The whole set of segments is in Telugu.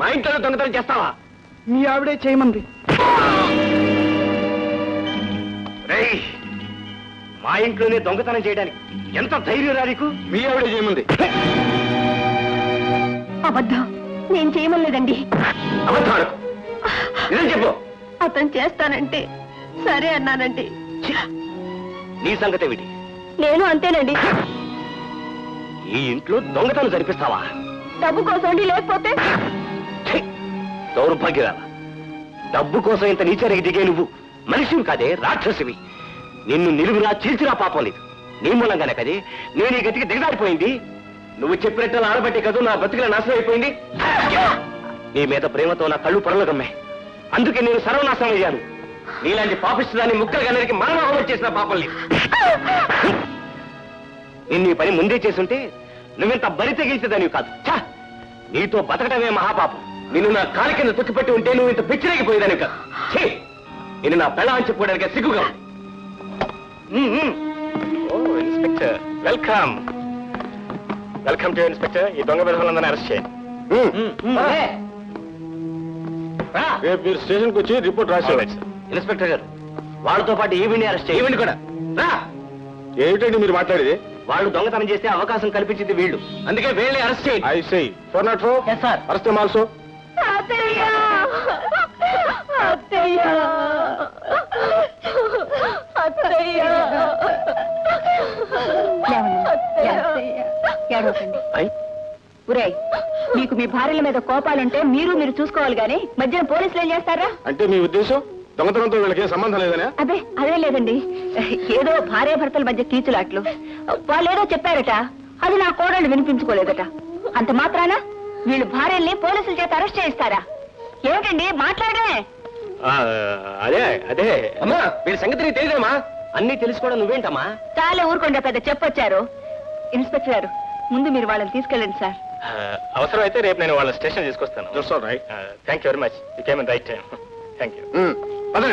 మా ఇంట్లో దొంగతనం చేస్తావా? మీ ఆవిడే చేయమంది. రేయ్, మా ఇంట్లోనే దొంగతనం చేయడానికి ఎంత ధైర్యం రా నీకు? మీ ఆవిడే చేయమంది. అబద్ధం, నేను చేయమలేదండి. అబద్ధం అనకు. నిజం చెప్పు. అతను చేస్తానంటే సరే అన్నానండి. నీ సంగతి ఏమిటి? నేను అంతేనండి. ఈ ఇంట్లో దొంగతనం జరిపిస్తావా? డబ్బు కోసం, లేకపోతే దౌర్భాగ్యరాల. డబ్బు కోసం ఇంత నీచరికి దిగే నువ్వు మనిషివి కాదే, రాక్షసివి. నిన్ను నిలువురా చీల్చిరా పాపం లేదు. నీ మూలంగానే కదే నేను ఈ గతికి దిగజారిపోయింది. నువ్వు చెప్పినట్టు ఆడబట్టే కదా నా బతుకుల నాశనం అయిపోయింది. నీ మీద ప్రేమతో నా కళ్ళు పొరలగమ్మాయి. అందుకే నేను సర్వనాశనం అయ్యాను. నీలాంటి పాపిస్తుదాన్ని ముక్కలు గన్నరికి మానవహం చేసిన పాపం లేదు. నిన్ను ఈ పని ముందే చేసుంటే నువ్వింత బరి తెగిల్చేదానివి కాదు. ఛా, నీతో బతకటమే మహాపాపం. నిన్ను నా కాలి కింద తొక్కిపెట్టి ఉంటే నువ్వు ఇంత పిచ్చిరేగిపోయేదానివి కాదు. ఛీ, నిన్ను నా పెళ్ళ అని చెప్పుకోవడానికి సిగ్గుగా ఉంది. Inspector, welcome. Welcome to inspector. ఈ దొంగ విధానందరినీ అరెస్ట్ చేయండి. రేపు మీరు స్టేషన్కి వచ్చి రిపోర్ట్ రాసేవాడు. ఇన్స్పెక్టర్ గారు, వాళ్ళతో పాటు ఈవిని అరెస్ట్ చేయండి. ఈవిని కూడా రా. ఏమిటండి మీరు మాట్లాడేది? వాళ్ళు దొంగతనం చేస్తే అవకాశం కల్పించింది వీళ్ళు, అందుకే వీళ్ళని అరెస్ట్ చేయండి. ఐ సై 404. Yes, sir. Arrest him also. అత్తయ్య, అత్తయ్య, అత్తయ్య, ఏడవకండి. ఉరేయ్, మీకు మీ భార్యల మీద కోపాలుంటే మీరు చూసుకోవాలి గాని మధ్యన పోలీసులు ఏం చేస్తారా? అంటే మీ ఉద్దేశం దొంగతనంతో వీళ్ళకి సంబంధం లేదనే? అదే లేదండి. ఏదో భార్య భర్తల మధ్య కీచులాట్లు. వాళ్ళేదో చెప్పారట, అది నా కోడళ్ళు వినిపించుకోలేదట. అంత మాత్రాన వీళ్ళు భార్యల్ని పోలీసుల చేత అరెస్ట్ చేయిస్తారా? ఏమిటండి మాట్లాడే? అదే అదే అమ్మా, వీళ్ళ సంగతి నీకు తెలియదమ్మా. అన్ని తెలుసుకోవడం నువ్వేంటమ్మా? చాలా ఊరుకోండి, పెద్ద చెప్పొచ్చారు. ఇన్స్పెక్టర్ గారు, ముందు మీరు వాళ్ళని తీసుకెళ్ళండి సార్. అవసరం అయితే రేపు నేను వాళ్ళ స్టేషన్ తీసుకొస్తాను. Thank you very much. You came in right time. Thank you. అదే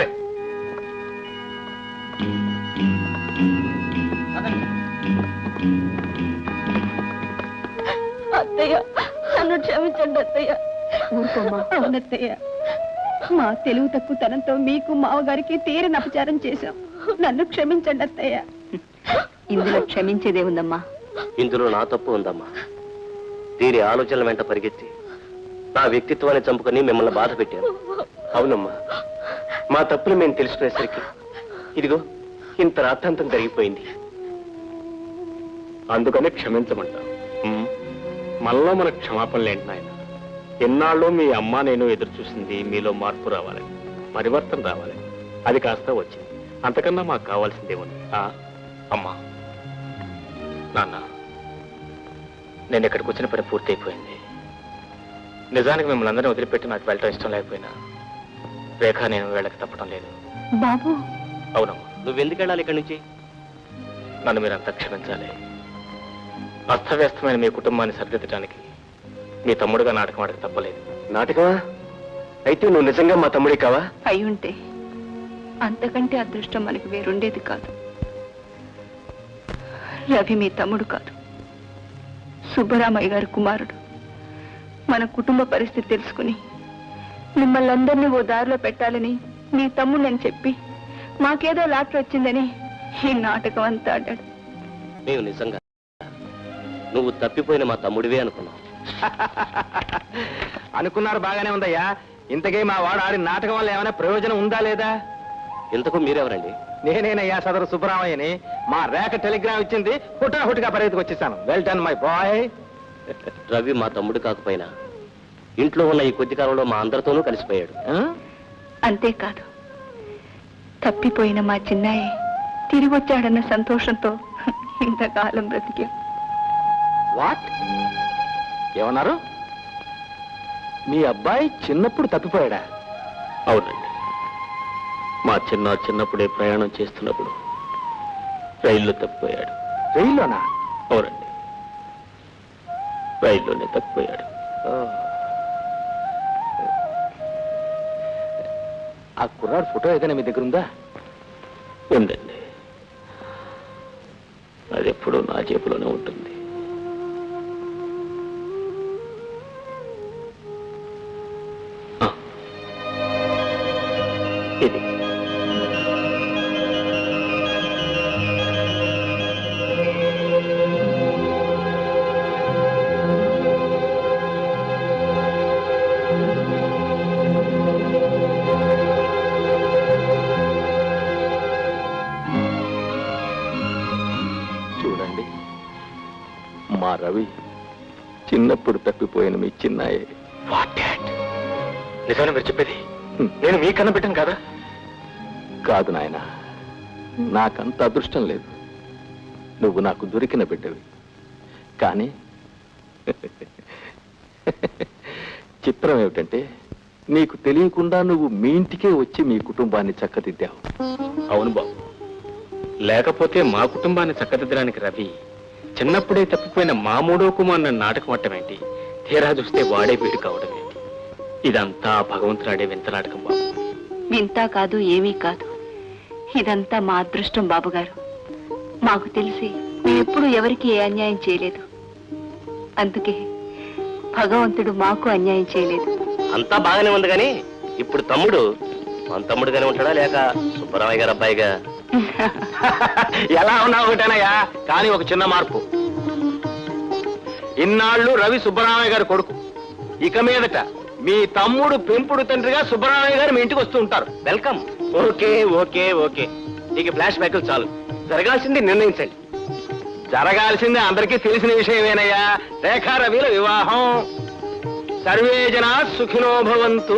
అత్తయ్య, నన్ను క్షమించండి అత్తయ్య. ఊరుకోమ్మా. అవునత్తయ్య, మా తెలుగు తక్కువతనంతో మీకు మావగారికి తీరని అపచారం చేశాం. నన్ను క్షమించండి అత్తయ్య. ఇందులో క్షమించేదే ఉందమ్మా. ఇందులో నా తప్పు ఉందమ్మా. దీని ఆలోచనల వెంట పరిగెత్తి నా వ్యక్తిత్వాన్ని చంపుకొని మిమ్మల్ని బాధ పెట్టాను. అవునమ్మా, మా తప్పులు మేము తెలుసుకునేసరికి ఇదిగో ఇంత రాద్ధాంతం జరిగిపోయింది. అందుకనే క్షమించమంటా. మళ్ళా మన క్షమాపణలు ఏంటి నాయన? ఎన్నాళ్ళు మీ అమ్మ నేను ఎదురు చూసింది మీలో మార్పు రావాలని, పరివర్తన రావాలని. అది కాస్త వచ్చింది. అంతకన్నా మాకు కావాల్సిందేముంది? అమ్మా, నాన్న, నేను ఇక్కడికి వచ్చిన పని పూర్తి అయిపోయింది. నిజానికి మిమ్మల్ని అందరినీ వదిలిపెట్టి నాకు వెళ్ళటం ఇష్టం లేకపోయినా రేఖ నేను వెళ్ళక తప్పడం లేదు. బాబు. అవునమ్మా. నువ్వెందుకు వెళ్ళాలి ఇక్కడి నుంచి? నన్ను మీరంతా క్షమించాలి. అస్తవ్యస్తమైన మీ కుటుంబాన్ని సరిదిద్దడానికి మీ తమ్ముడుగా నాటకం ఆడక తప్పలేదు. నాటకమా? అయితే నువ్వు నిజంగా మా తమ్ముడి కావా? అయి ఉంటే అంతకంటే అదృష్టం మనకి వేరుండేది కాదు. రవి మీ తమ్ముడు కాదు, సుబ్బరామయ్య గారి కుమారుడు. మన కుటుంబ పరిస్థితి తెలుసుకుని మిమ్మల్ని అందరినీ ఓ దారిలో పెట్టాలని మీ తమ్ముడని చెప్పి మాకేదో లాటరీ వచ్చిందని ఈ నాటకం అంతా ఆడాడు. నేను నిజంగా నువ్వు తప్పిపోయిన మా తమ్ముడివే అనుకున్నావు. అనుకున్నారు, బాగానే ఉందయ్యా. ఇంతకీ మా వాడు ఆడి నాటకం వల్ల ఏమైనా ప్రయోజనం ఉందా లేదా? ఇంతకు మీరెవరండి? నేనేనయ్యా, సదరు సుబ్బరామయ్యని. మా రేఖ టెలిగ్రామ్ ఇచ్చింది, హుటాహుటిగా పరిగెత్తుకు వచ్చేసాను. Well done my boy. Ravi మా తమ్ముడు కాకపోయినా ఇంట్లో ఉన్న ఈ కొద్ది కాలంలో మా అందరితోనూ కలిసిపోయాడు. అంతేకాదు, తప్పిపోయిన మా చిన్నాయి తిరిగి వచ్చాడన్న సంతోషంతో ఇంతకాలం బ్రతికాం. వాట్? ఏమన్నారు? మీ అబ్బాయి చిన్నప్పుడు తప్పిపోయాడా? అవునండి. మా చిన్నప్పుడే ప్రయాణం చేస్తున్నప్పుడు రైల్లో తప్పిపోయాడు. రైల్లోనా? అవునండి, రైల్లోనే తప్పిపోయాడు. ఆ కుర్రాడు ఫోటో ఏదైనా మీ దగ్గర ఉందా? ఉందండి, అది ఎప్పుడూ నా జేబులోనే ఉంటుంది. ఇది చూడండి, మా రవి చిన్నప్పుడు తప్పిపోయిన మీ చిన్నాయే. What dad? నిజాన్ని మీరు చెప్పేది? నేను మీ కన్న పెట్టాను కదా? కాదు నాయన, నాకంత అదృష్టం లేదు. నువ్వు నాకు దొరికిన బిడ్డవి. కానీ చిత్రం ఏమిటంటే, నీకు తెలియకుండా నువ్వు మీ ఇంటికే వచ్చి మీ కుటుంబాన్ని చక్కదిద్దావు. అవును బాబు, లేకపోతే మా కుటుంబాన్ని చక్కదిద్దడానికి రవి చిన్నప్పుడే తప్పిపోయిన మా మూడో కుమారుని నాటకం అట్టమేంటి, తీరా చూస్తే వాడే వీడు కావడం ఏంటి? ఇదంతా భగవంతుడాడే వింత నాటకం బాబు. వింతా కాదు, ఏమీ కాదు. ఇదంతా మా అదృష్టం బాబుగారు. మాకు తెలిసి మేమెప్పుడు ఎవరికి ఏ అన్యాయం చేయలేదు. అందుకే భగవంతుడు మాకు అన్యాయం చేయలేదు. అంతా బాగానే ఉంది కానీ ఇప్పుడు తమ్ముడు మన తమ్ముడుగానే ఉంటాడా లేక సుబ్బరామయ్య గారు అబ్బాయిగా? ఎలా ఉన్నావు ఒకటేనయ్యా, కానీ ఒక చిన్న మార్పు. ఇన్నాళ్ళు రవి సుబ్బరామయ్య గారి కొడుకు, ఇక మీదట మీ తమ్ముడు పెంపుడు తండ్రిగా సుబ్బరామయ్య గారు మీ ఇంటికి వస్తూ ఉంటారు. వెల్కమ్. ఓకే ఓకే ఓకే, ఇక ఫ్లాష్ బ్యాక్లు చాలు. జరగాల్సింది నిర్ణయించండి. జరగాల్సింది అందరికీ తెలిసిన విషయమేనయ్యా, రేఖా రవిల వివాహం. సర్వే జనా సుఖినో భవంతు.